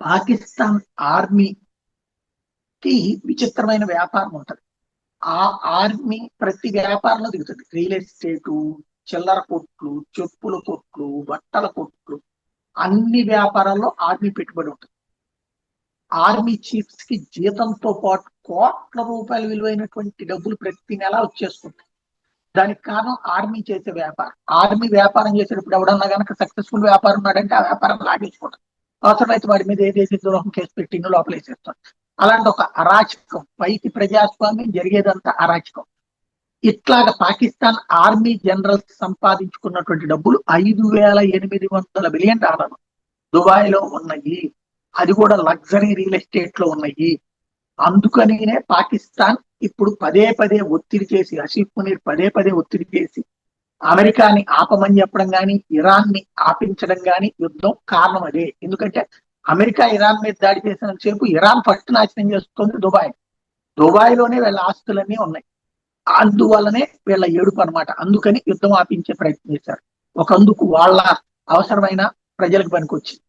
పాకిస్తాన్ ఆర్మీకి విచిత్రమైన వ్యాపారం ఉంటది. ఆ ఆర్మీ ప్రతి వ్యాపారంలో దిగుతుంది. రియల్ ఎస్టేటు, చిల్లర కొట్లు, చెప్పుల కొట్లు, బట్టల కొట్లు, అన్ని వ్యాపారాల్లో ఆర్మీ పెట్టుబడి ఉంటుంది. ఆర్మీ చీఫ్స్ కి జీతంతో పాటు కోట్ల రూపాయల విలువైనటువంటి డబ్బులు ప్రతి నెల వచ్చేస్తుంది. దానికి కారణం ఆర్మీ చేసే వ్యాపారం. ఆర్మీ వ్యాపారం చేసేటప్పుడు ఎవడన్నా కనుక సక్సెస్ఫుల్ వ్యాపారం ఉన్నాడంటే ఆ వ్యాపారం లాగేసుకుంటాం. అవసరమైతే వాడి మీద ఏ దేశ ద్రోహం కేసు పెట్టి లోపలేసేస్తాం. అలాంటి ఒక అరాచకం, పైకి ప్రజాస్వామ్యం, జరిగేదంతా అరాచకం. ఇట్లాగా పాకిస్తాన్ ఆర్మీ జనరల్స్ సంపాదించుకున్నటువంటి డబ్బులు $5,800 బిలియన్ దుబాయ్ లో ఉన్నాయి. అది కూడా లగ్జరీ రియల్ ఎస్టేట్ లో ఉన్నాయి. అందుకనినే పాకిస్తాన్ ఇప్పుడు పదే పదే ఒత్తిడి చేసి, ఆసిఫ్ మునీర్ పదే పదే ఒత్తిడి చేసి అమెరికాని ఆపమని చెప్పడం కానీ, ఇరాన్ ని ఆపించడం కానీ యుద్ధం కారణం అదే. ఎందుకంటే అమెరికా ఇరాన్ మీద దాడి చేసినంత సేపు ఇరాన్ ఫస్ట్ నాశనం చేస్తుంది దుబాయ్. దుబాయ్ లోనే వీళ్ళ ఆస్తులన్నీ ఉన్నాయి. అందువల్లనే వీళ్ళ ఏడుపు అనమాట. అందుకని యుద్ధం ఆపించే ప్రయత్నం చేశారు. ఒకందుకు వాళ్ళ అవసరమైన ప్రజలకు పనికొచ్చింది.